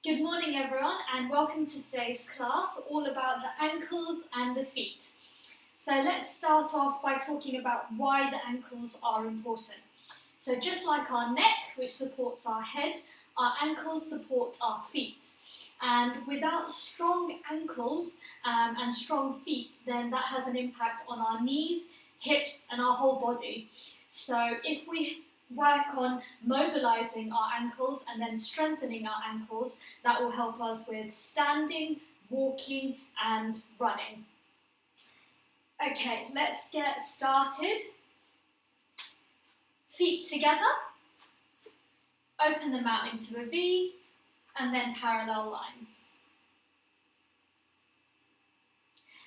Good morning everyone and welcome to today's class all about the ankles and the feet. So let's start off by talking about why the ankles are important. So just like our neck, which supports our head, our ankles support our feet. And without strong ankles and strong feet, then that has an impact on our knees, hips and our whole body. So if we work on mobilizing our ankles and then strengthening our ankles, that will help us with standing, walking and running. Okay, let's get started. Feet together, open them out into a V and then parallel lines.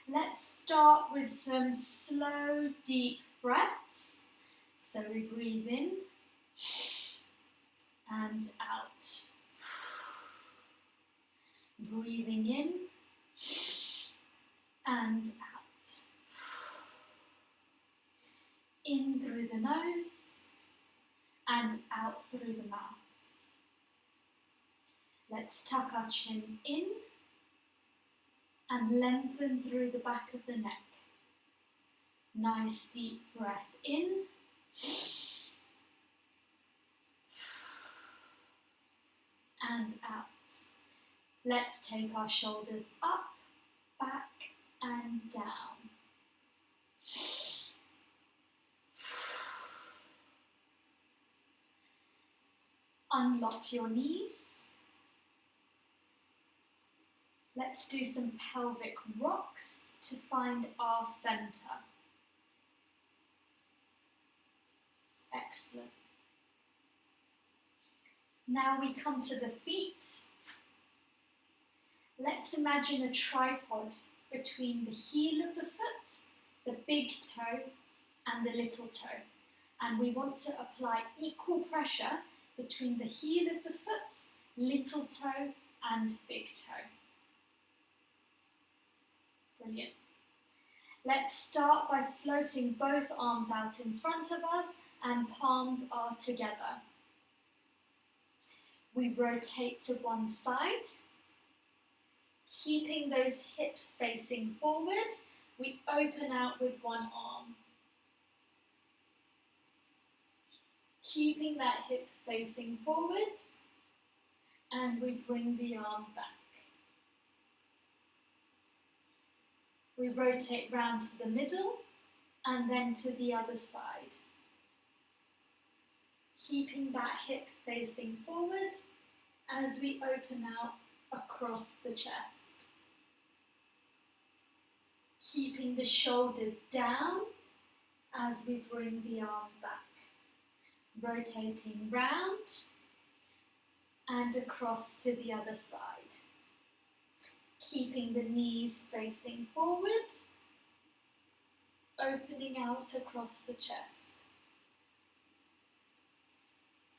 Let's start with some slow, deep breaths. So we breathe in and out. Breathing in and out. In through the nose and out through the mouth. Let's tuck our chin in and lengthen through the back of the neck. Nice deep breath in. And out. Let's take our shoulders up, back and down. Unlock your knees. Let's do some pelvic rocks to find our center. Excellent. Now we come to the feet. Let's imagine a tripod between the heel of the foot, the big toe and the little toe. And we want to apply equal pressure between the heel of the foot, little toe and big toe. Brilliant. Let's start by floating both arms out in front of us and palms are together. We rotate to one side, keeping those hips facing forward. We open out with one arm. Keeping that hip facing forward, and we bring the arm back. We rotate round to the middle and then to the other side. Keeping that hip facing forward as we open out across the chest. Keeping the shoulder down as we bring the arm back. Rotating round and across to the other side. Keeping the knees facing forward, opening out across the chest.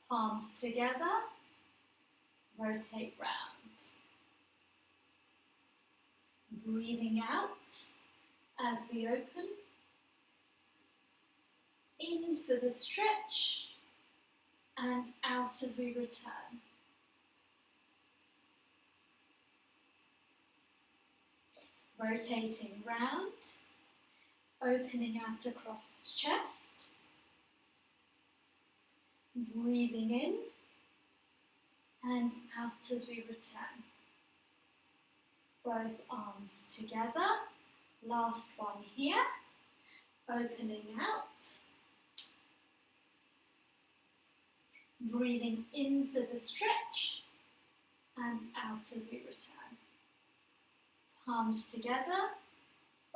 Palms together, rotate round. Breathing out as we open. In for the stretch and out as we return. Rotating round, opening out across the chest. Breathing in and out as we return. Both arms together. Last one here. Opening out. Breathing in for the stretch and out as we return. Palms together,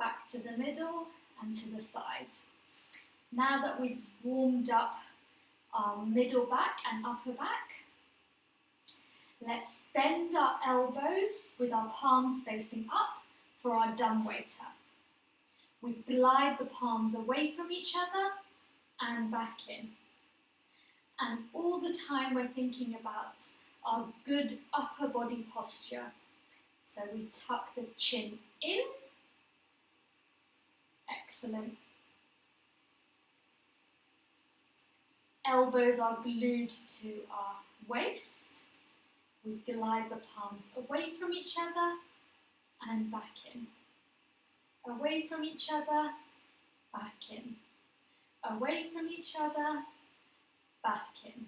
back to the middle and to the side. Now that we've warmed up our middle back and upper back, let's bend our elbows with our palms facing up for our dumbwaiter. We glide the palms away from each other and back in. And all the time we're thinking about our good upper body posture. So we tuck the chin in. Excellent. Elbows are glued to our waist. We glide the palms away from each other and back in. Away from each other, back in. Away from each other, back in.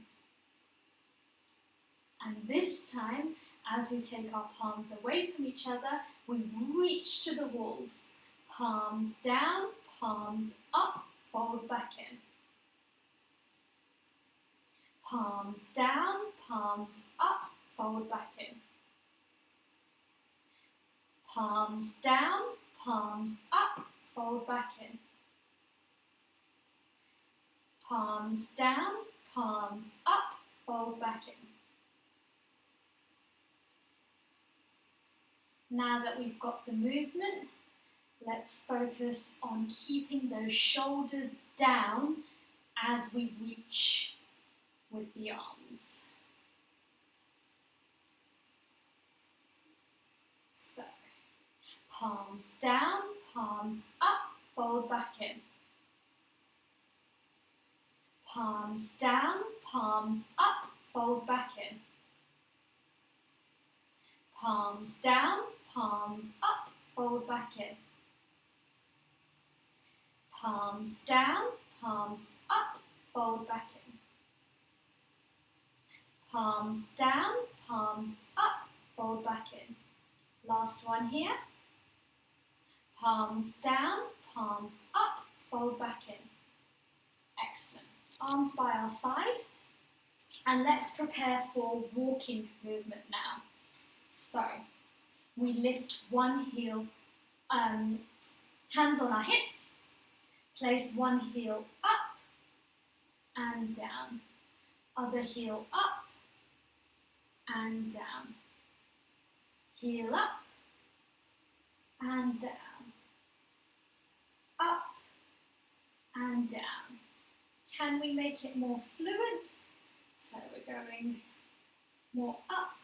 And this time, as we take our palms away from each other, we reach to the walls. Palms down, palms up, fold back in. Palms down, palms up, fold back in. Palms down, palms up, fold back in. Palms down, palms up, fold back in. Now that we've got the movement, let's focus on keeping those shoulders down as we reach with the arms. So, palms down, palms up, fold back in. Palms down, palms up, fold back in. Palms down, palms up, fold back in. Palms down, palms up, fold back in. Palms down, palms up, fold back in. Last one here. Palms down, palms up, fold back in. Excellent. Arms by our side. And let's prepare for walking movement now. So, we lift one heel, hands on our hips, place one heel up and down, other heel up and down, heel up and down, up and down. Can we make it more fluid? So we're going more up,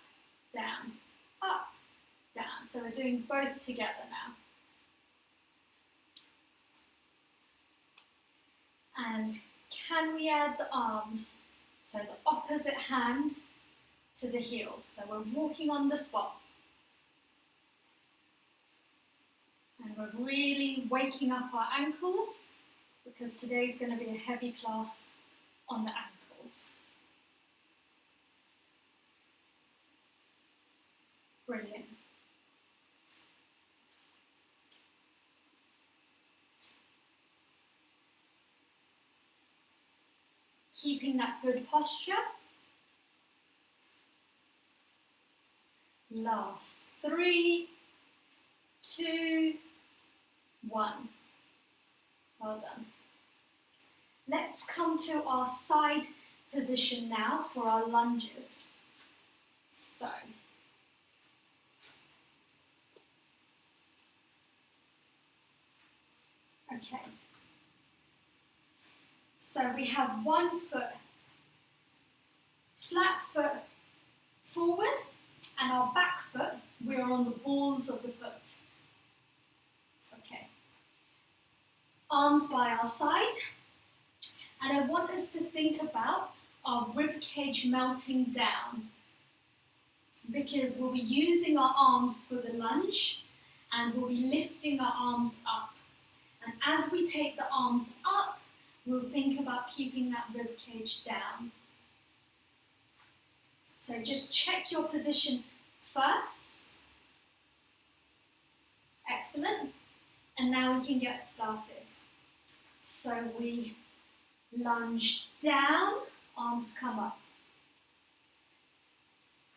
down, up, down. So we're doing both together now. And can we add the arms? So the opposite hand to the heel. So we're walking on the spot. And we're really waking up our ankles because today's going to be a heavy class on the ankles. Brilliant. Keeping that good posture. Last 3, 2, 1. Well done. Let's come to our side position now for our lunges. So, okay. So we have one foot, flat foot forward, and our back foot, we're on the balls of the foot. Okay. Arms by our side. And I want us to think about our rib cage melting down, because we'll be using our arms for the lunge and we'll be lifting our arms up. And as we take the arms up, we'll think about keeping that rib cage down. So just check your position first. Excellent. And now we can get started. So we lunge down, arms come up.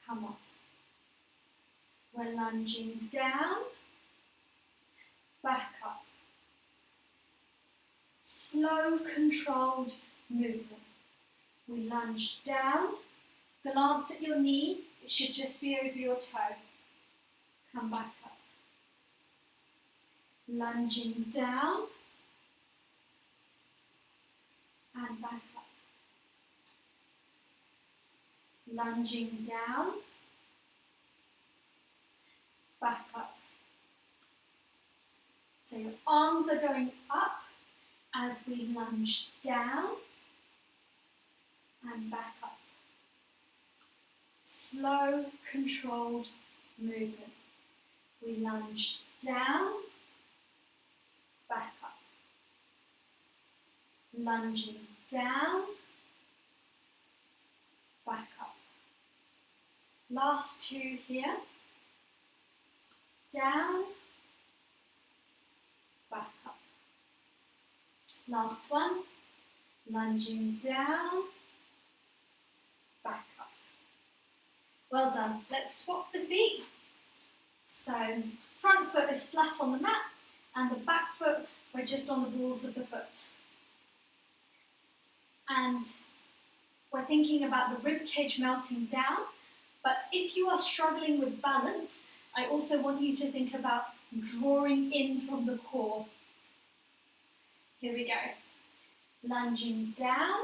Come up. We're lunging down, back up. Slow, controlled movement. We lunge down, glance at your knee, it should just be over your toe. Come back up. Lunging down and back up. Lunging down, back up. So your arms are going up as we lunge down and back up. slow, controlled movement. We lunge down, back up. Lunging down, back up. Last two here. Down, back up. Last one. Lunging down, back up. Well done. Let's swap the feet. So front foot is flat on the mat and the back foot, we're just on the balls of the foot. And we're thinking about the rib cage melting down, but if you are struggling with balance, I also want you to think about drawing in from the core. Here we go. Lunging down,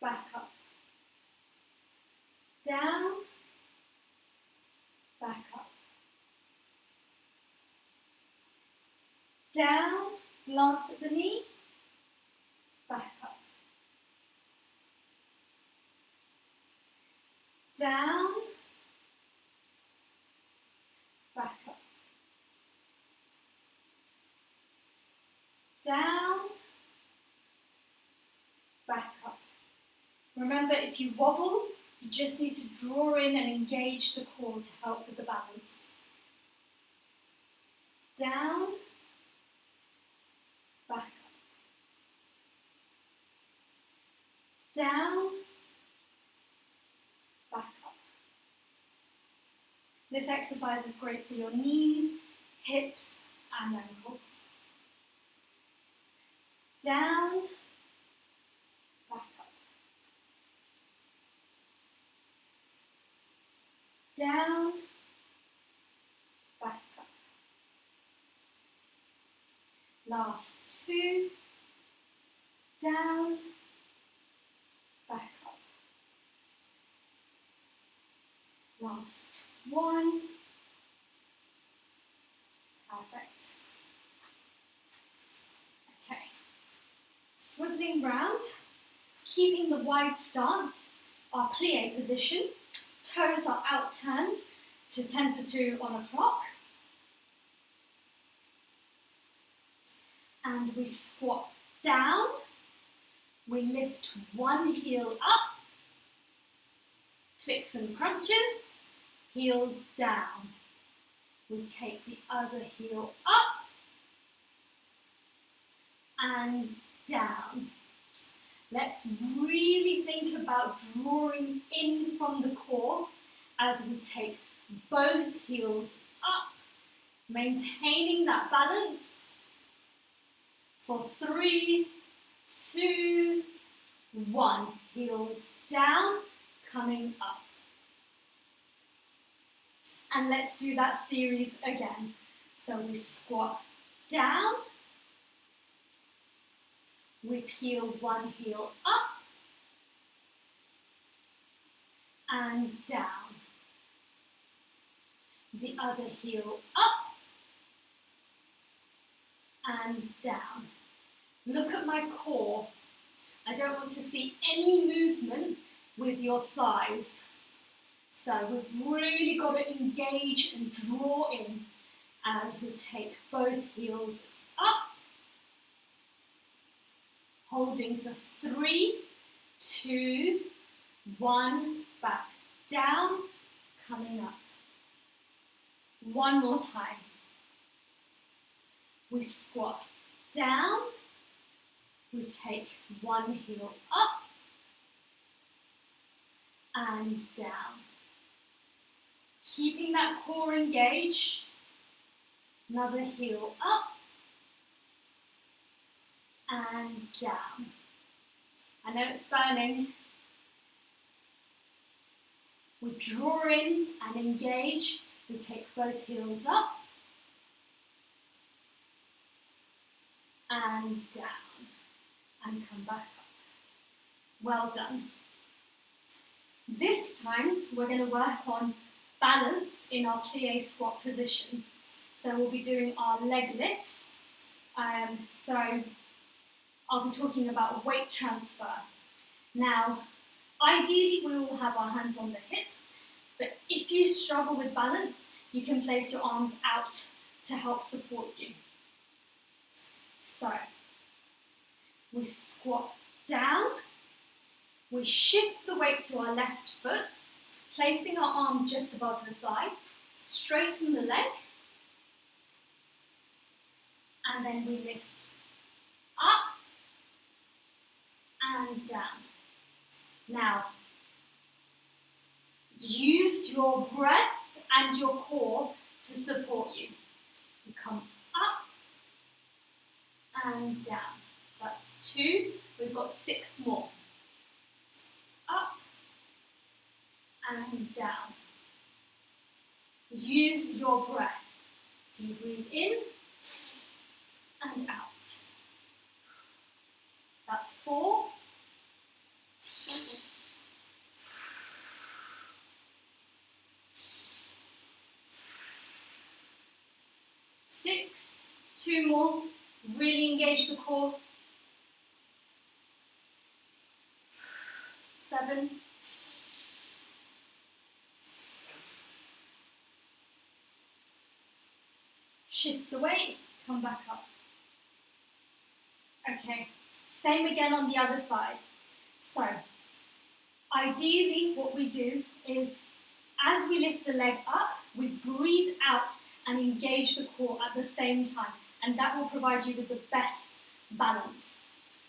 back up. Down, back up. Down, glance at the knee, back up. Down, back up. Down, back up. Remember, if you wobble, you just need to draw in and engage the core to help with the balance. Down, back up. Down, back up. This exercise is great for your knees, hips, and ankles. Down, back up. Down, back up. Last two. Down, back up. Last one. Perfect. Okay. Swiveling round, keeping the wide stance, our plie position. Toes are outturned to 10 to 2 on a clock. And we squat down. We lift one heel up. Clicks and crunches. Heel down. We take the other heel up and down. Let's really think about drawing in from the core as we take both heels up, maintaining that balance for 3, 2, 1. Heels down, coming up. And let's do that series again. So we squat down, we peel one heel up and down. The other heel up and down. Look at my core. I don't want to see any movement with your thighs. So we've really got to engage and draw in as we take both heels up. Holding for 3, 2, 1, back down, coming up. One more time. We squat down, we take one heel up and down. Keeping that core engaged, another heel up and down. I know it's burning. We draw in and engage. We take both heels up and down and come back up. Well done. This time we're going to work on balance in our plie squat position. So we'll be doing our leg lifts. So I'll be talking about weight transfer. Now, Ideally, we will have our hands on the hips, but if you struggle with balance, you can place your arms out to help support you. So, we squat down, we shift the weight to our left foot, placing our arm just above the thigh, straighten the leg, and then we lift up and down. Now, use your breath and your core to support you. You come up and down. So that's 2. We've got 6 more. Up and down. Use your breath. So you breathe in and out. That's 4. 6. 2 more. Really engage the core. 7. 'Shift the weight, come back up. Okay, same again on the other side. So, ideally what we do is, as we lift the leg up, we breathe out and engage the core at the same time, and that will provide you with the best balance.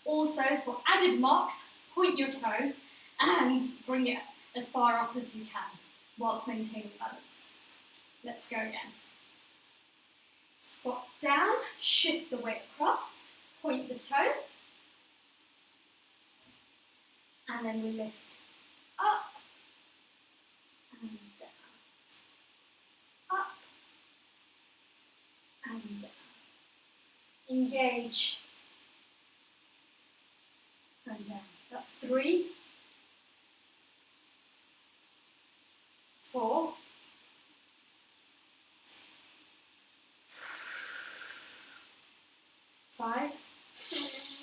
Also, for added marks, point your toe and bring it as far up as you can whilst maintaining balance. Let's go again. Squat down, shift the weight across, point the toe, and then we lift up and down, up and down. Engage and down. That's 3, 4, 5, 6,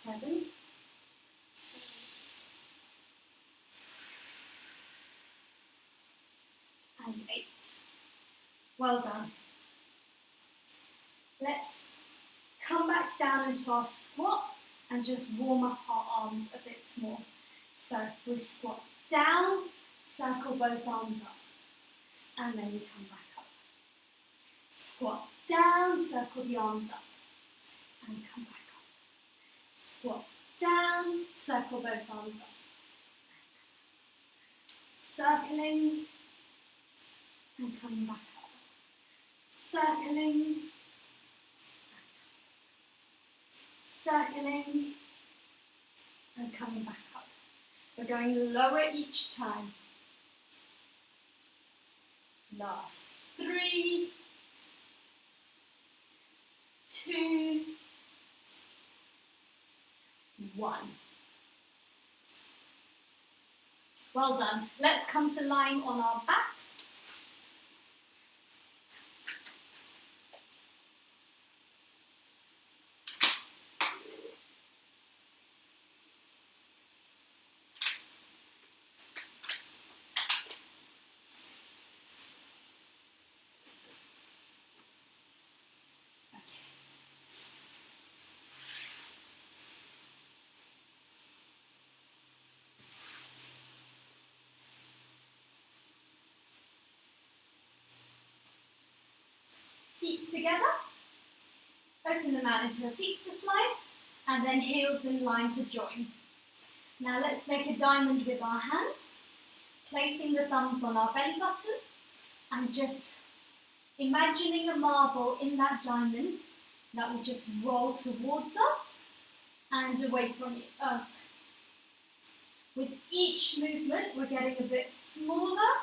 7, 8. Well done. Let's come back down into our squat and just warm up our arms a bit more. So we squat down, circle both arms up, and then we come back up. Squat down, circle the arms up, and come back up. Squat down, circle both arms up. Circling, and come back up. Circling, circling, and coming back up. We're going lower each time. Last 3, 2, 1. Well done. Let's come to lying on our backs. Feet together, open them out into a pizza slice, and then heels in line to join. Now let's make a diamond with our hands, placing the thumbs on our belly button, and just imagining a marble in that diamond that will just roll towards us and away from us. With each movement, we're getting a bit smaller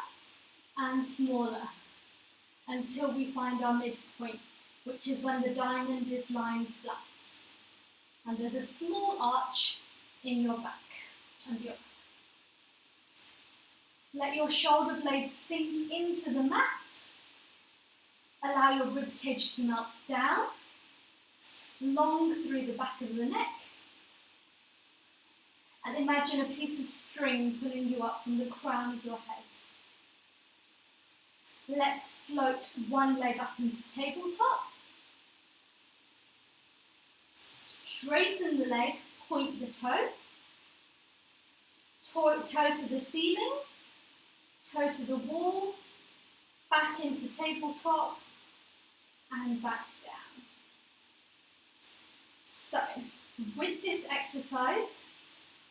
and smaller, until we find our midpoint, which is when the diamond is lying flat. And there's a small arch in your back and your back. Let your shoulder blades sink into the mat Allow your rib cage to melt down, long through the back of the neck. And imagine a piece of string pulling you up from the crown of your head. Let's float one leg up into tabletop. Straighten the leg, point the toe. Toe to the ceiling, toe to the wall, back into tabletop, and back down. So, with this exercise,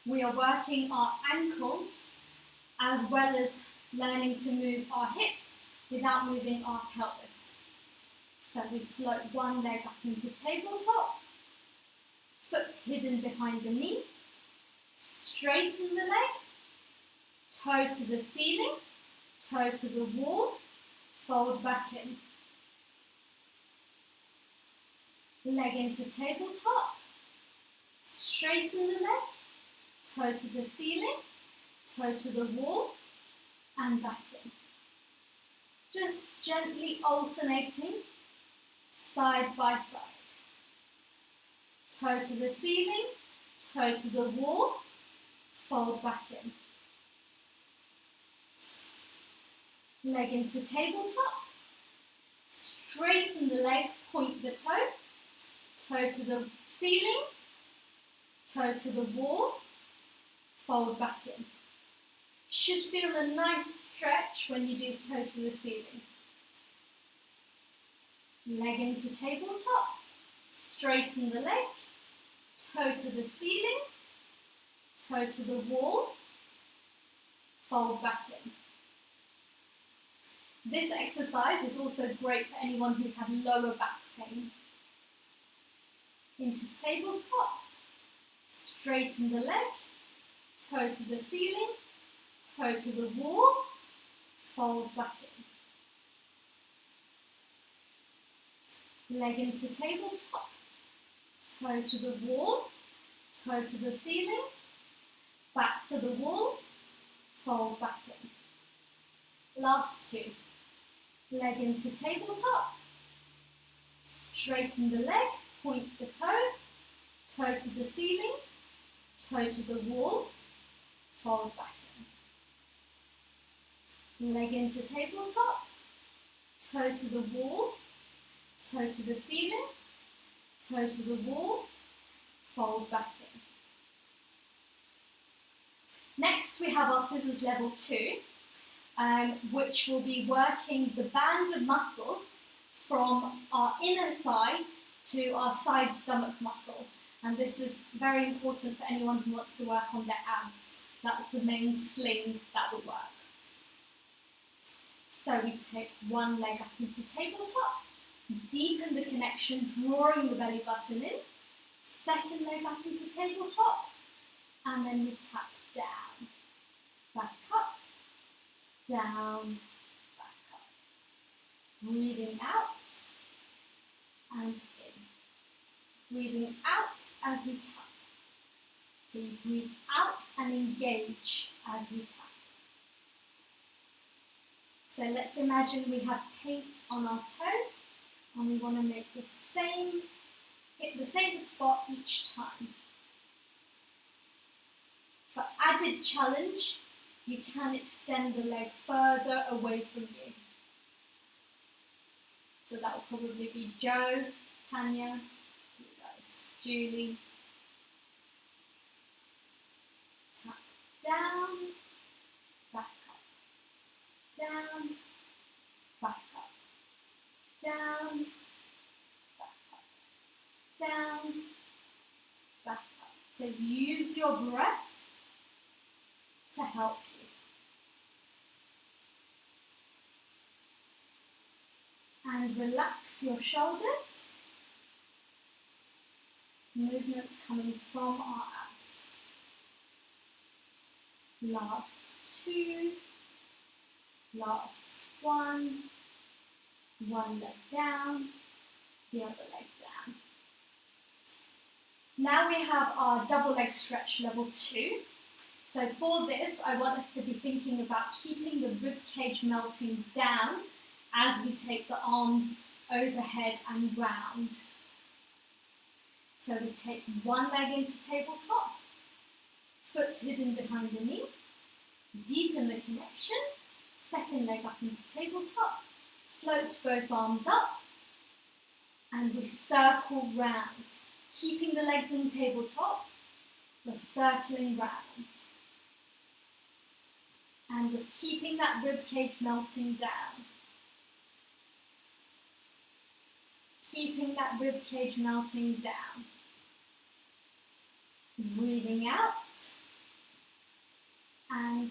we are working our ankles as well as learning to move our hips without moving our pelvis. So we float one leg up into tabletop, foot hidden behind the knee, straighten the leg, toe to the ceiling, toe to the wall, fold back in. Leg into tabletop, straighten the leg, toe to the ceiling, toe to the wall, and back in. Just gently alternating side by side. Toe to the ceiling, toe to the wall, fold back in. Leg into tabletop, straighten the leg, point the toe, toe to the ceiling, toe to the wall, fold back in. Should feel a nice stretch when you do toe to the ceiling. Leg into tabletop, straighten the leg, toe to the ceiling, toe to the wall, fold back in. This exercise is also great for anyone who's had lower back pain. Into tabletop, straighten the leg, toe to the ceiling, toe to the wall, fold back in. Leg into tabletop, toe to the wall, toe to the ceiling, back to the wall, fold back in. Last two. Leg into tabletop, straighten the leg, point the toe, toe to the ceiling, toe to the wall, fold back in. Leg into tabletop, toe to the wall, toe to the ceiling, toe to the wall, fold back in. Next we have our scissors level 2, which will be working the band of muscle from our inner thigh to our side stomach muscle. And this is very important for anyone who wants to work on their abs. That's the main sling that will work. So we take one leg up into tabletop, deepen the connection, drawing the belly button in. Second leg up into tabletop, and then we tap down, back up, down, back up. Breathing out and in. Breathing out as we tap. So you breathe out and engage as we tap. So let's imagine we have paint on our toe and we want to make hit the same spot each time. For added challenge, you can extend the leg further away from you. So that will probably be Joe, Tanya, you guys, Julie. Tap down, back up, down, back up, down, back up, down, back up. So use your breath to help you. And relax your shoulders. Movements coming from our abs. Last two. Last one. One leg down. The other leg down. Now we have our double leg stretch level 2. So for this, I want us to be thinking about keeping the rib cage melting down as we take the arms overhead and round. So we take one leg into tabletop, foot hidden behind the knee, deepen the connection, second leg up into tabletop, float both arms up, and we circle round. Keeping the legs in tabletop, we're circling round. And we're keeping that rib cage melting down. Keeping that rib cage melting down. Breathing out and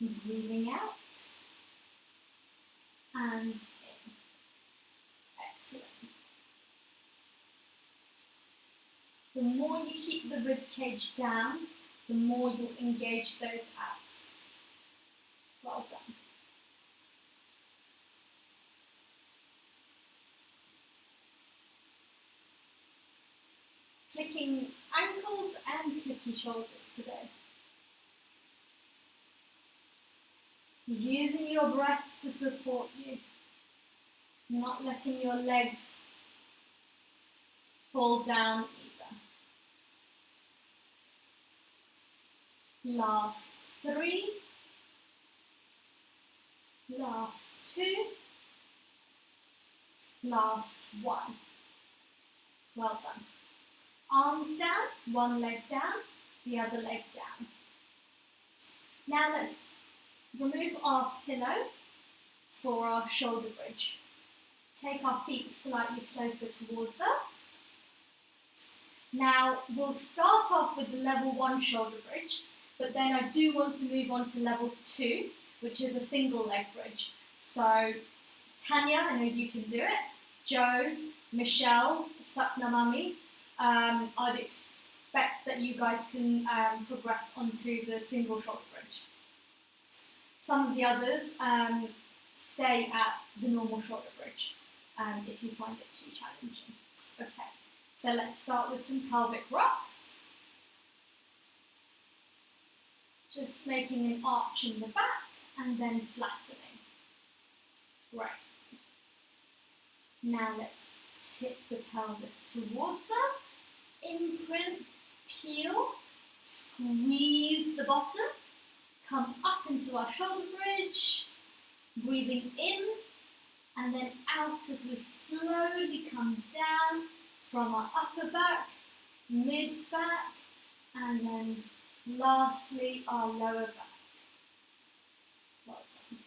in. Breathing out and in. Excellent. The more you keep the rib cage down, the more you'll engage those abs. Well done. Clicking ankles and clicky shoulders today. Using your breath to support you, not letting your legs fall down either. Last 3, last 2, last 1. Well done. Arms down, one leg down, the other leg down. Now let's remove our pillow for our shoulder bridge. Take our feet slightly closer towards us. Now we'll start off with the level 1 shoulder bridge, but then I do want to move on to level 2, which is a single leg bridge. So Tanya, I know you can do it. Joe, Michelle, Sapna Mummy, I'd expect that you guys can progress onto the single shoulder bridge. Some of the others stay at the normal shoulder bridge if you find it too challenging. Okay, so let's start with some pelvic rocks. Just making an arch in the back and then flattening. Great. Now let's tip the pelvis towards us. Imprint, peel, squeeze the bottom, come up into our shoulder bridge, breathing in and then out as we slowly come down from our upper back, mid back, and then lastly our lower back. Well done.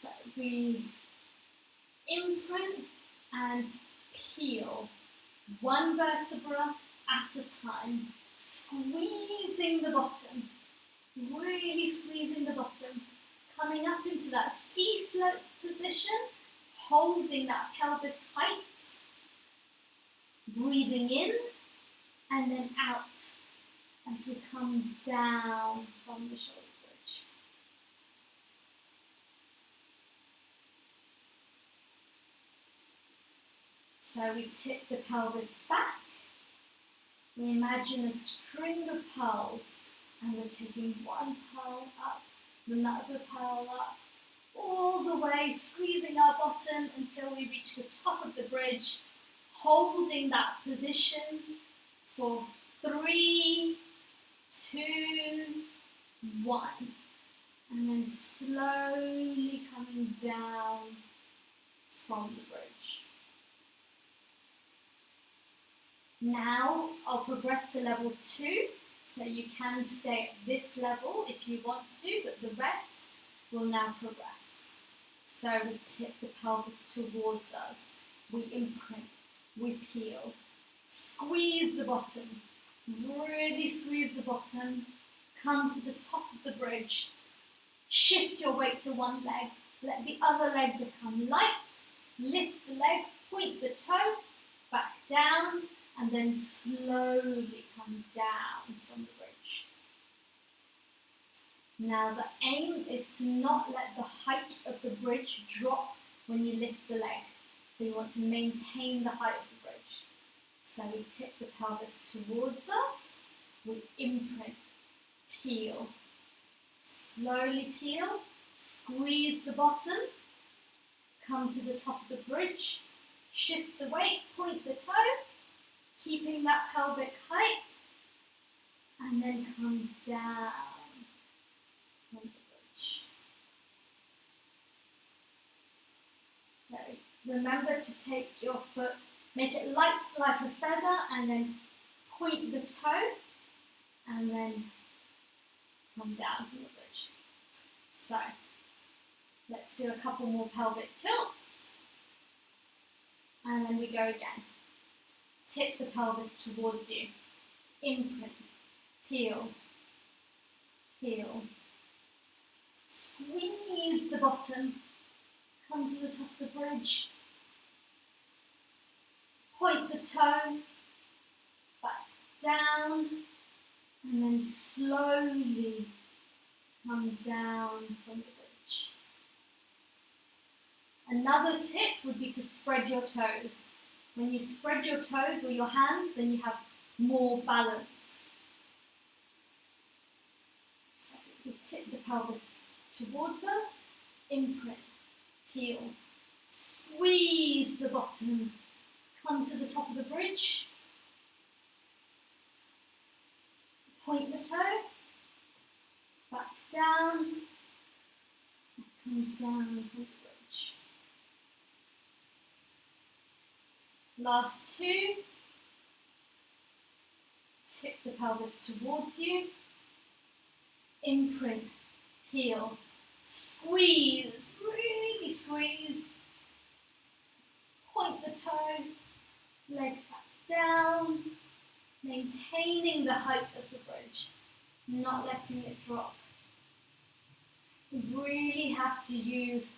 So we imprint and peel, one vertebra at a time, squeezing the bottom, really squeezing the bottom, coming up into that ski slope position, holding that pelvis height, breathing in and then out as we come down from the shoulder bridge. So we tip the pelvis back. We imagine a string of pearls and we're taking one pearl up, another pearl up, all the way, squeezing our bottom until we reach the top of the bridge, holding that position for 3, 2, 1, and then slowly coming down from the bridge. Now I'll progress to level 2, so you can stay at this level if you want to, but the rest will now progress. So we tip the pelvis towards us, we imprint, we peel, squeeze the bottom, really squeeze the bottom, come to the top of the bridge, shift your weight to one leg, let the other leg become light, lift the leg, point the toe, back down, and then slowly come down from the bridge. Now the aim is to not let the height of the bridge drop when you lift the leg. So you want to maintain the height of the bridge. So we tip the pelvis towards us, we imprint, peel, slowly peel, Squeeze the bottom, come to the top of the bridge, shift the weight, point the toe, keeping that pelvic height, and then come down from the bridge. So remember to take your foot, make it light like a feather, and then point the toe, and then come down from the bridge. So let's do a couple more pelvic tilts. And then we go again. Tip the pelvis towards you. Imprint. Heel. Heel. Squeeze the bottom. Come to the top of the bridge. Point the toe. Back down. And then slowly come down from the bridge. Another tip would be to spread your toes. When you spread your toes or your hands, then you have more balance. So we tip the pelvis towards us, imprint, heel, squeeze the bottom, come to the top of the bridge, point the toe, back down, come down from the bridge. Last two. Tip the pelvis towards you. Imprint, heel, squeeze, really squeeze. Point the toe, leg back down, maintaining the height of the bridge, not letting it drop. You really have to use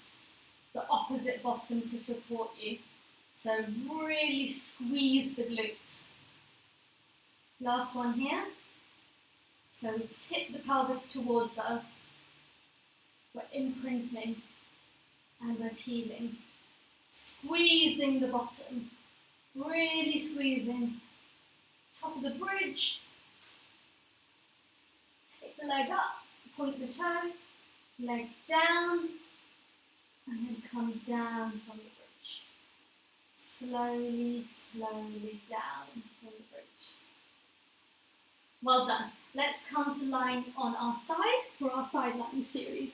the opposite bottom to support you. So really squeeze the glutes. Last one here. So we tip the pelvis towards us. We're imprinting and we're peeling. Squeezing the bottom. Really squeezing. Top of the bridge. Take the leg up, point the toe, leg down, and then come down from the bridge. Slowly, slowly down from the bridge. Well done. Let's come to lying on our side for our side lying series.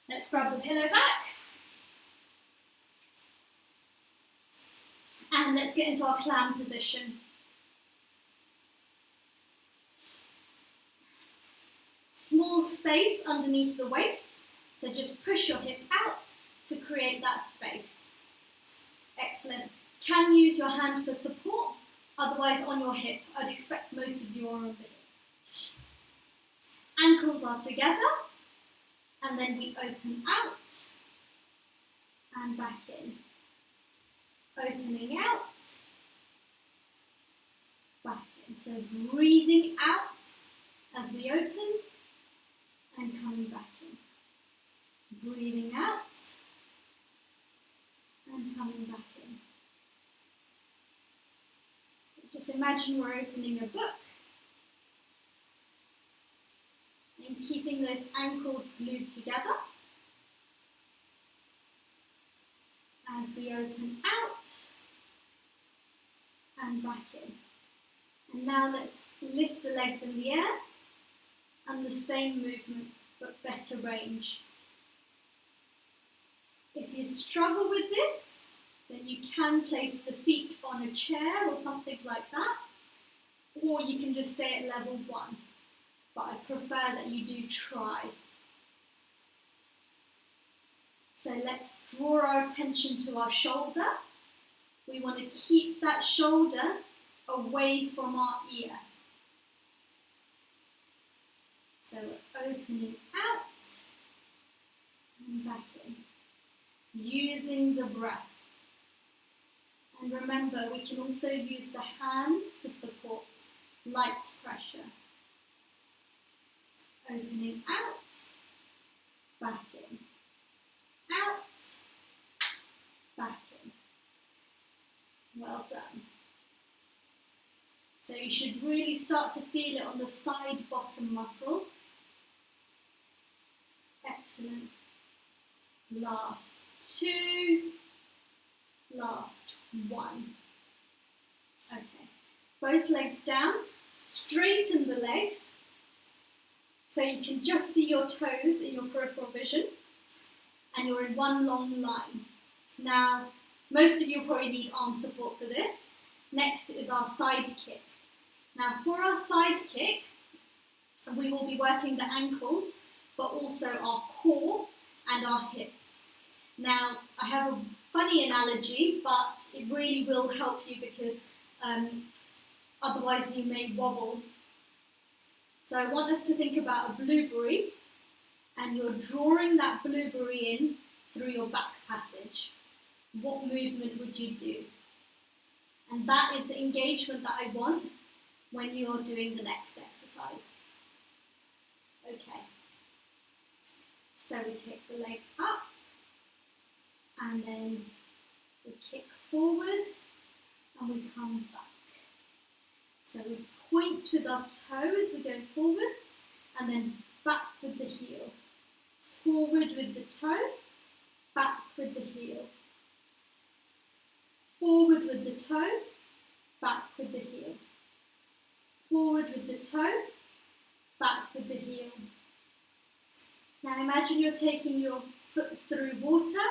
Let's grab the pillow back. And let's get into our clam position. Small space underneath the waist, so just push your hip out to create that space. Excellent. Can use your hand for support, otherwise on your hip. I'd expect most of you are on the hip. Ankles are together, and then we open out and back in. Opening out, back in. So breathing out as we open and coming back in. Breathing out and coming back in. Just imagine we're opening a book and keeping those ankles glued together. As we open out and back in. And now let's lift the legs in the air and the same movement but better range. If you struggle with this, then you can place the feet on a chair or something like that, or you can just stay at level 1, but I prefer that you do try. So let's draw our attention to our shoulder. We want to keep that shoulder away from our ear. So we're opening out and back in, using the breath. And remember, we can also use the hand for support, light pressure. Opening out, back in. Out, back Well done. So you should really start to feel it on the side bottom muscle. Excellent. Last 2. Last 1. Okay. Both legs down. Straighten the legs so you can just see your toes in your peripheral vision and you're in one long line. Now, most of you probably need arm support for this. Next is our side kick. Now, for our side kick, we will be working the ankles, but also our core and our hips. Now, I have a funny analogy, but it really will help you because otherwise you may wobble. So I want us to think about a blueberry, and you're drawing that blueberry in through your back passage. What movement would you do? And that is the engagement that I want when you're doing the next exercise. Okay. So we take the leg up, and then we kick forward, and we come back. So we point with our toe as we go forwards, and then back with the heel. Forward with the toe, back with the heel. Forward with the toe, back with the heel. Forward with the toe, back with the heel. Now imagine you're taking your foot through water,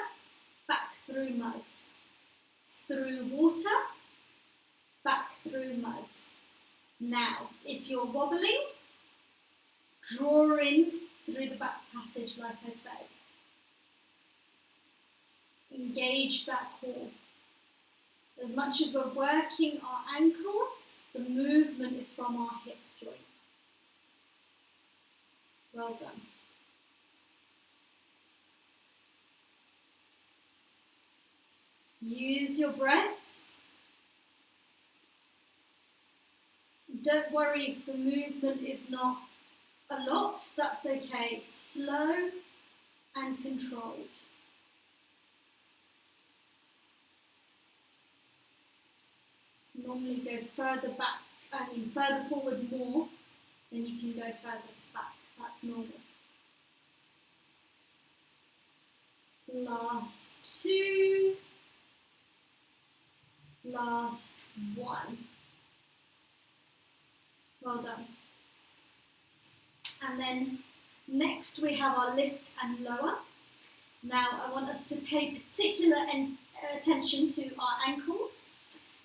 back through mud. Through water, back through mud. Now, if you're wobbling, draw in through the back passage like I said. Engage that core. As much as we're working our ankles, the movement is from our hip joint. Well done. Use your breath. Don't worry if the movement is not a lot, that's okay. Slow and controlled. Normally go further back, further forward more, then you can go further back. That's normal. Last 2. Last 1. Well done. And then next we have our lift and lower. Now I want us to pay particular attention to our ankles.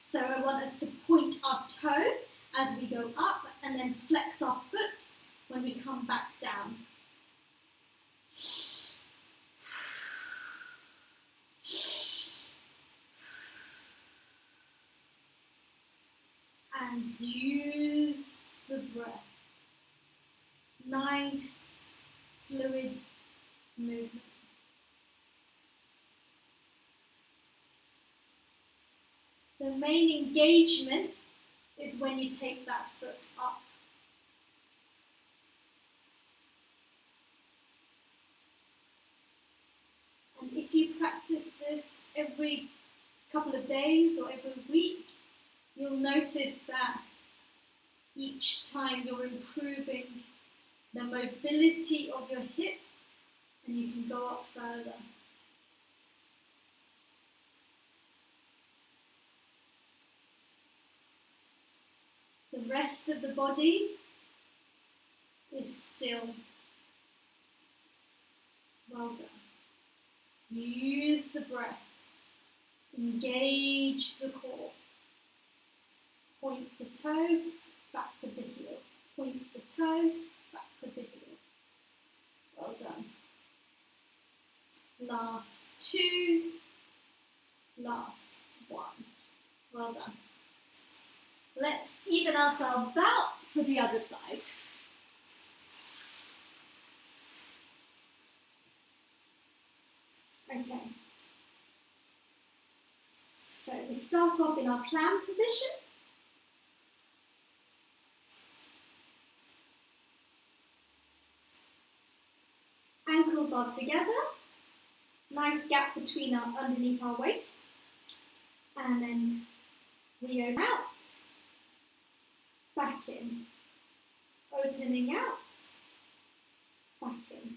So I want us to point our toe as we go up and then flex our foot when we come back down. And use the breath. Nice, fluid movement. The main engagement is when you take that foot up. And if you practice this every couple of days or every week, you'll notice that each time you're improving the mobility of your hip and you can go up further. The rest of the body is still. Well done. Use the breath. Engage the core. Point the toe, back with the heel. Point the toe, back with the heel. Well done. Last 2. Last 1. Well done. Let's even ourselves out for the other side. Okay. So we start off in our plank position. Ankles are together. Nice gap between underneath our waist. And then Reopen out, back in, opening out, back in,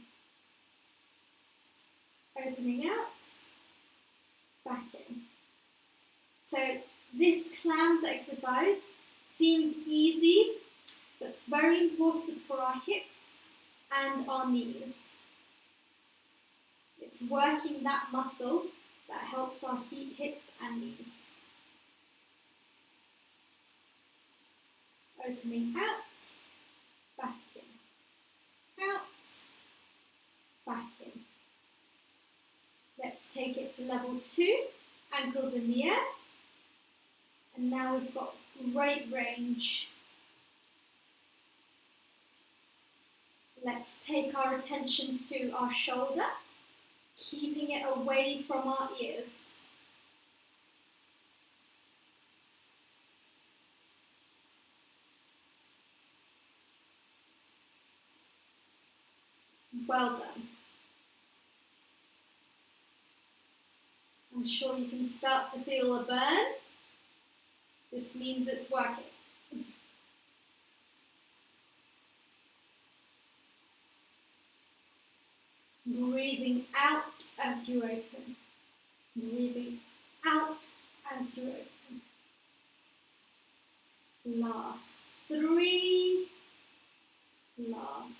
opening out, back in. So this clams exercise seems easy, but it's very important for our hips and our knees. It's working that muscle that helps our hips and knees. Opening out, back in, out, back in. Let's take it to level 2, ankles in the air. And now we've got great range. Let's take our attention to our shoulder, keeping it away from our ears. Well done. I'm sure you can start to feel a burn. This means it's working. Breathing out as you open. Breathing out as you open. Last 3. Last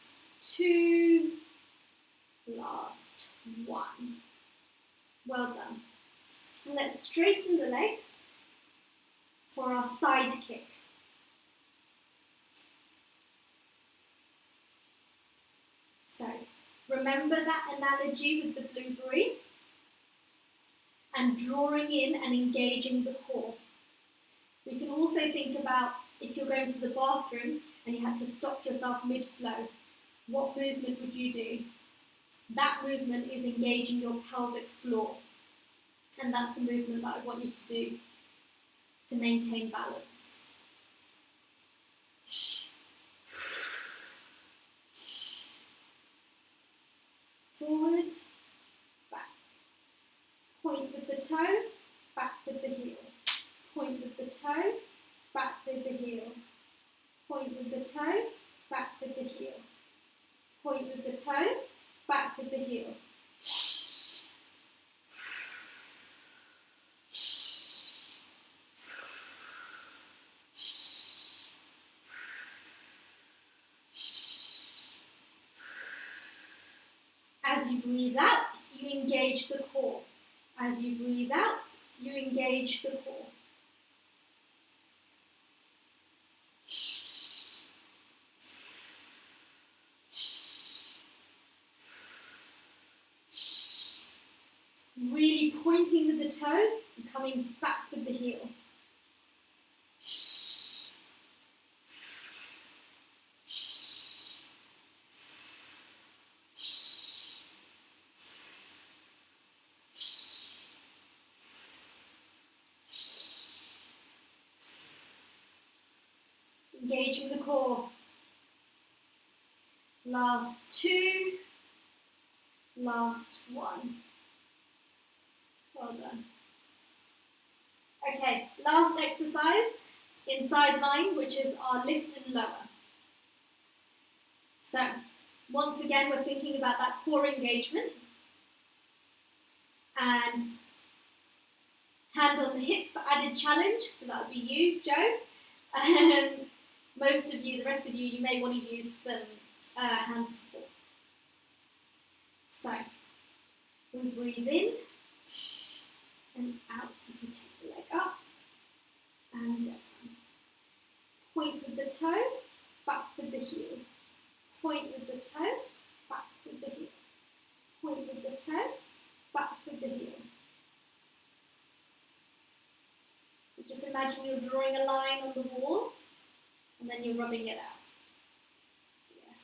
2. Last 1. Well done. Let's straighten the legs for our side kick. So, remember that analogy with the blueberry and drawing in and engaging the core. We can also think about if you're going to the bathroom and you had to stop yourself mid-flow, what movement would you do? That movement is engaging your pelvic floor. And that's the movement that I want you to do to maintain balance. Forward, back. Point with the toe, back with the heel. Point with the toe, back with the heel. Point with the toe, back with the heel. Point with the toe, back with the heel. As you breathe out, you engage the core. As you breathe out, you engage the core. Really pointing with the toe and coming back with the heel. Engaging the core. Last 2. Last 1. Well done. Okay, last exercise in side line, which is our lift and lower. So, once again, we're thinking about that core engagement. And hand on the hip for added challenge. So that would be you, Joe. Most of you, the rest of you, you may want to use some hand support. So, we breathe in and out as we take the leg up and down. Point with the toe, back with the heel. Point with the toe, back with the heel. Point with the toe, back with the heel. Just imagine you're drawing a line on the wall and then you're rubbing it out. Yes.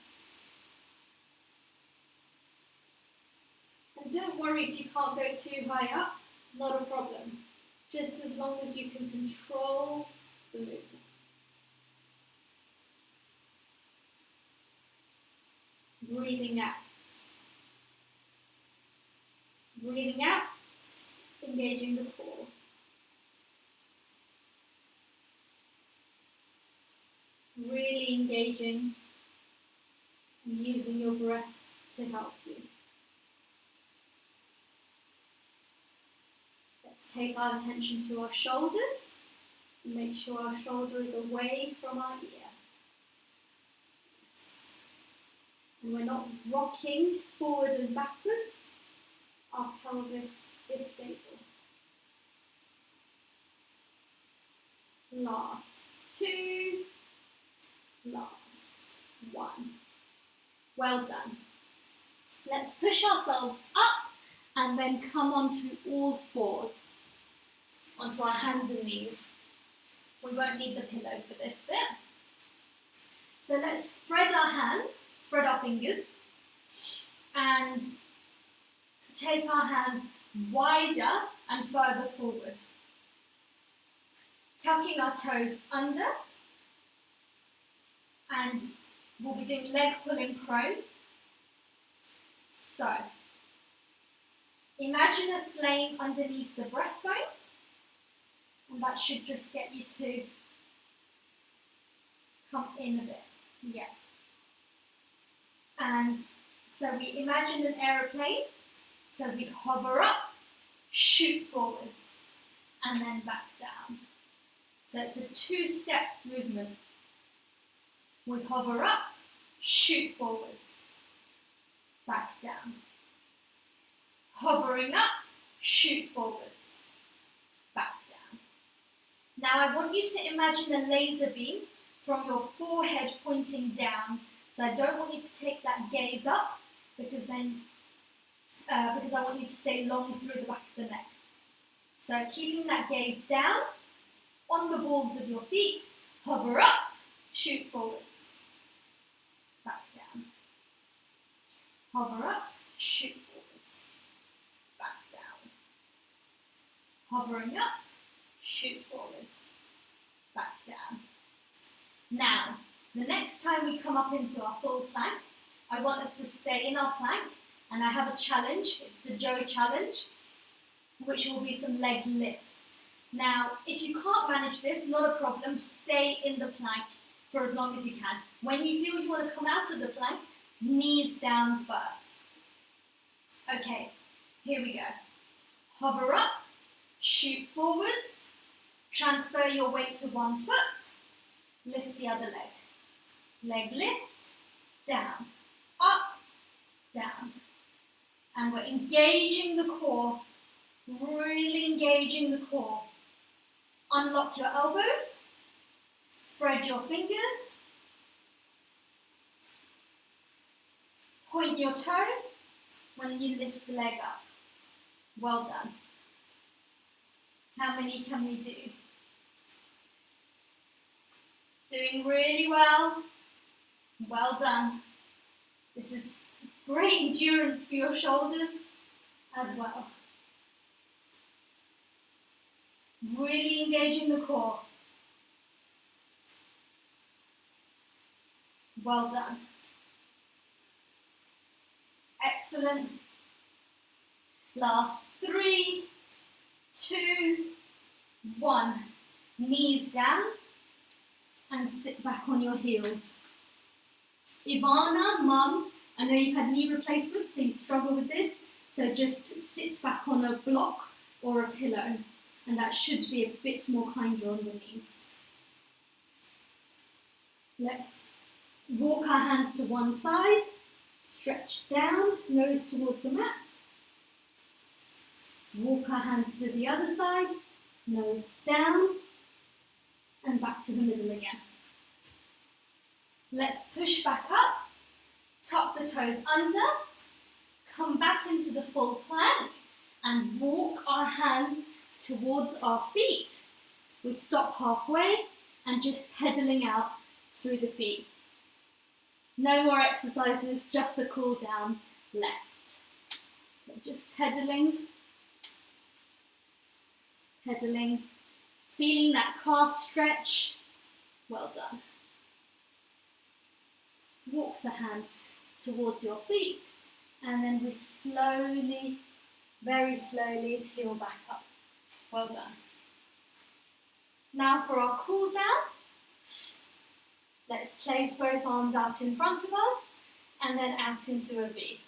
And don't worry if you can't go too high up, not a problem. Just as long as you can control the movement. Breathing out. Breathing out, engaging the core. Really engaging and using your breath to help you. Let's take our attention to our shoulders and make sure our shoulder is away from our ear. And we're not rocking forward and backwards. Our pelvis is stable. Last 2. Last 1. Well done. Let's push ourselves up and then come onto all fours, onto our hands and knees. We won't need the pillow for this bit. So let's spread our hands, spread our fingers, and take our hands wider and further forward. Tucking our toes under, and we'll be doing leg pulling prone. So, imagine a flame underneath the breastbone, and that should just get you to come in a bit. Yeah. And so we imagine an aeroplane, so we hover up, shoot forwards, and then back down. So it's a 2-step movement. We hover up, shoot forwards, back down. Hovering up, shoot forwards, back down. Now I want you to imagine a laser beam from your forehead pointing down. So I don't want you to take that gaze up because I want you to stay long through the back of the neck. So keeping that gaze down, on the balls of your feet, hover up, shoot forwards, back down. Hover up, shoot forwards, back down. Hovering up, shoot forwards, back down. Now, the next time we come up into our full plank, I want us to stay in our plank, and I have a challenge. It's the Joe challenge, which will be some leg lifts. Now, if you can't manage this, not a problem, stay in the plank for as long as you can. When you feel you want to come out of the plank, knees down first. Okay, here we go. Hover up, shoot forwards, transfer your weight to one foot, lift the other leg. Leg lift, down, up, down. And we're engaging the core, really engaging the core. Unlock your elbows, spread your fingers, point your toe when you lift the leg up. Well done. How many can we do? Doing really well. Well done. This is great endurance for your shoulders as well. Really engaging the core. Well done. Excellent. Last 3, 2, 1. Knees down and sit back on your heels. Ivana, Mum, I know you've had knee replacements, so you struggle with this, so just sit back on a block or a pillow, and that should be a bit more kinder on the knees. Let's walk our hands to one side, stretch down, nose towards the mat. Walk our hands to the other side, nose down, and back to the middle again. Let's push back up, tuck the toes under, come back into the full plank, and walk our hands towards our feet. We stop halfway and just pedaling out through the feet. No more exercises, just the cool down left. We're just pedaling, feeling that calf stretch. Well done. Walk the hands towards your feet, and then we slowly, very slowly peel back up. Well done. Now for our cool down, Let's place both arms out in front of us and then out into a V.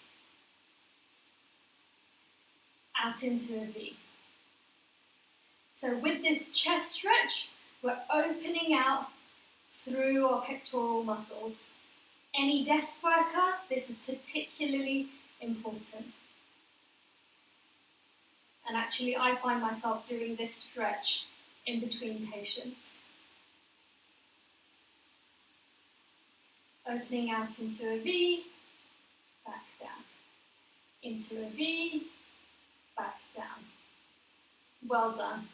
Out into a V. So with this chest stretch, we're opening out through our pectoral muscles. Any desk worker, this is particularly important. And actually, I find myself doing this stretch in between patients. Opening out into a V, back down. Into a V, back down. Well done.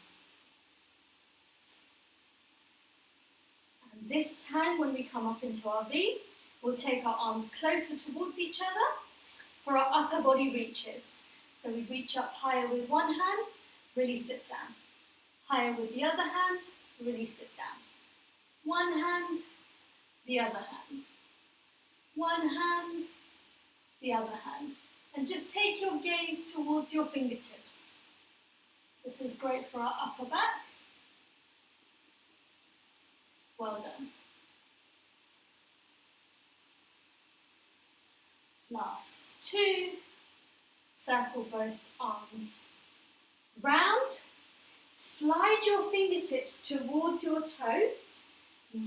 And this time, when we come up into our V, we'll take our arms closer towards each other for our upper body reaches. So we reach up higher with one hand, really sit down. Higher with the other hand, really sit down. One hand, the other hand. One hand, the other hand. And just take your gaze towards your fingertips. This is great for our upper back. Well done. Last two. Circle both arms round. Slide your fingertips towards your toes,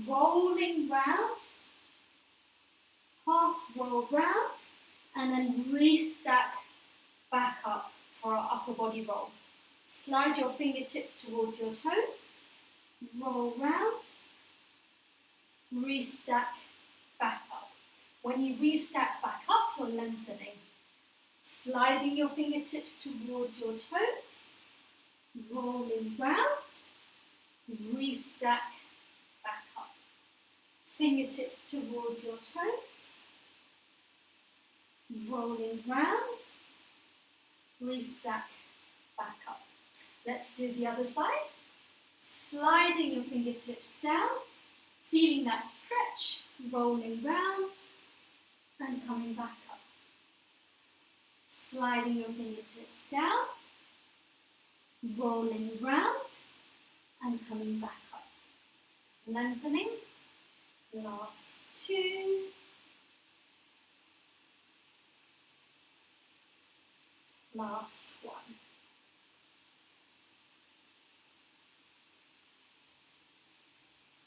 rolling round. Half roll round, and then restack back up for our upper body roll. Slide your fingertips towards your toes, roll round, restack back up. When you restack back up, you're lengthening. Sliding your fingertips towards your toes, rolling round, restack back up. Fingertips towards your toes, rolling round, restack back up. Let's do the other side. Sliding your fingertips down, feeling that stretch, rolling round and coming back up. Sliding your fingertips down, rolling round and coming back up. Lengthening. Last two. Last one.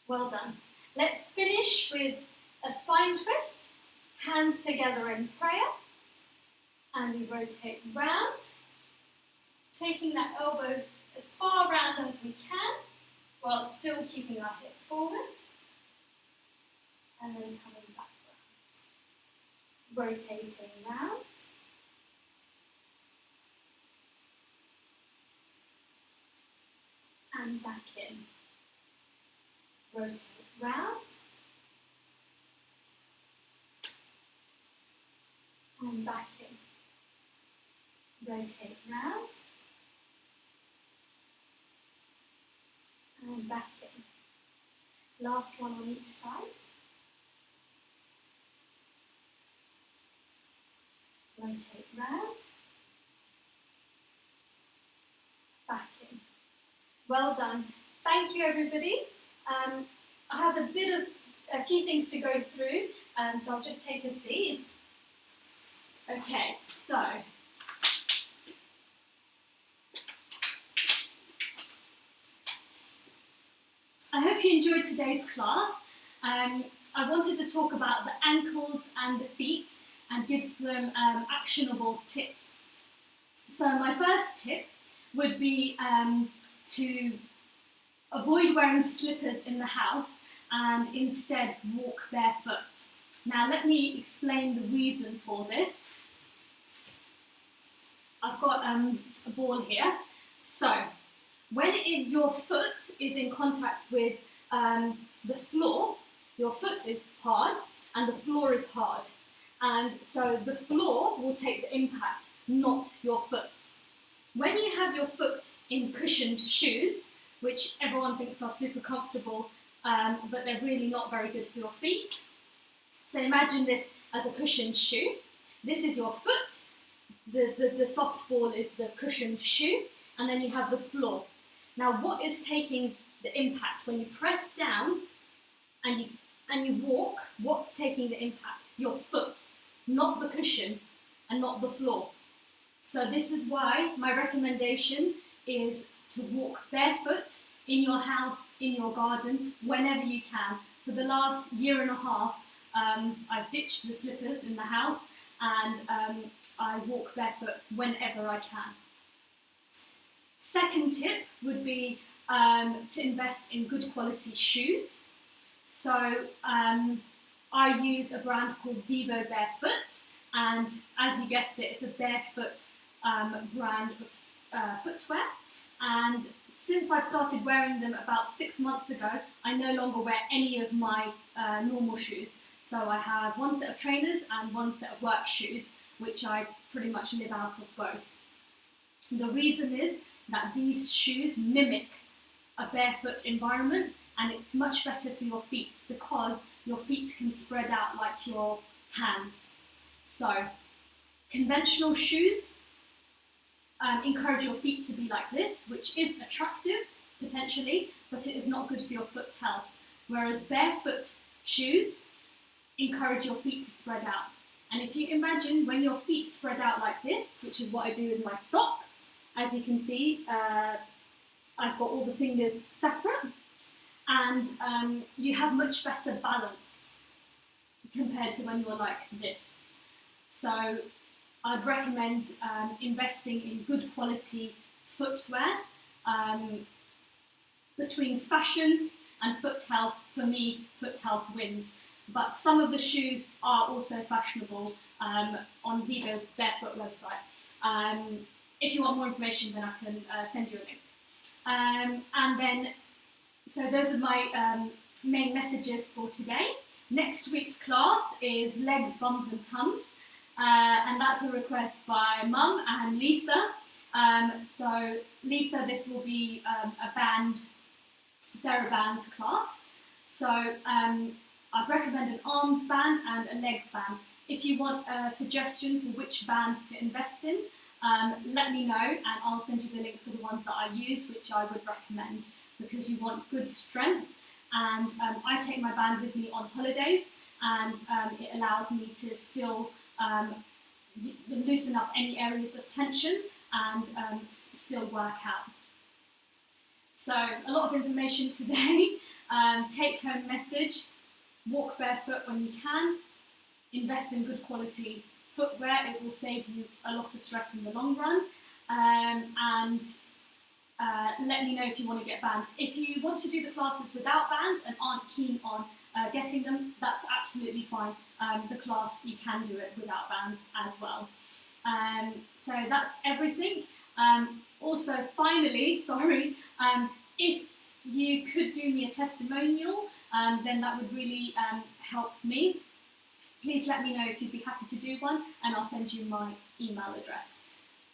Well done. Let's finish with a spine twist, hands together in prayer, and we rotate round, taking that elbow as far round as we can, while still keeping our hip forward, and then coming back round. Rotating round, and back in. Rotate round, and back in. Rotate round, and back in. Last one on each side. Rotate round, back in. Well done. Thank you, everybody. I have a few things to go through, so I'll just take a seat. Okay, so I hope you enjoyed today's class. I wanted to talk about the ankles and the feet and give some actionable tips. So my first tip would be to avoid wearing slippers in the house and instead walk barefoot. Now let me explain the reason for this. I've got a ball here. So when your foot is in contact with the floor, your foot is hard and the floor is hard. And so the floor will take the impact, not your foot. When you have your foot in cushioned shoes, which everyone thinks are super comfortable, but they're really not very good for your feet. So imagine this as a cushioned shoe. This is your foot, the soft ball is the cushioned shoe, and then you have the floor. Now what is taking the impact? When you press down and you and you walk, what's taking the impact? Your foot, not the cushion and not the floor. So this is why my recommendation is to walk barefoot in your house, in your garden, whenever you can. For the last year and a half, I've ditched the slippers in the house, and I walk barefoot whenever I can. Second tip would be to invest in good quality shoes. So I use a brand called Vivo Barefoot, and as you guessed it, it's a barefoot brand of footwear. And since I started wearing them about 6 months ago, I no longer wear any of my normal shoes. So I have one set of trainers and one set of work shoes, which I pretty much live out of both. The reason is that these shoes mimic a barefoot environment, and it's much better for your feet because your feet can spread out like your hands. So conventional shoes encourage your feet to be like this, which is attractive potentially, but it is not good for your foot health. Whereas barefoot shoes encourage your feet to spread out. And if you imagine when your feet spread out like this, which is what I do with my socks, as you can see, I've got all the fingers separate, and you have much better balance compared to when you're like this. So I'd recommend investing in good quality footwear. Between fashion and foot health, for me, foot health wins. But some of the shoes are also fashionable on Vivo Barefoot website. If you want more information, then I can send you a link. And then, so those are my main messages for today. Next week's class is legs, bums and tums. And that's a request by Mum and Lisa. So Lisa, this will be a TheraBand class. So I'd recommend an arms band and a legs band. If you want a suggestion for which bands to invest in, let me know, and I'll send you the link for the ones that I use, which I would recommend because you want good strength. And I take my band with me on holidays, and it allows me to still loosen up any areas of tension and still work out. So a lot of information today. Take home message: walk barefoot when you can, invest in good quality footwear, it will save you a lot of stress in the long run, and let me know if you want to get bands. If you want to do the classes without bands and aren't keen on getting them, that's absolutely fine. The class, you can do it without bands as well. So that's everything. Also, finally, sorry, if you could do me a testimonial, then that would really help me. Please let me know if you'd be happy to do one, and I'll send you my email address.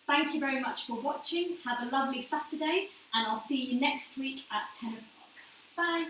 Thank you very much for watching. Have a lovely Saturday, and I'll see you next week at 10 o'clock. Bye.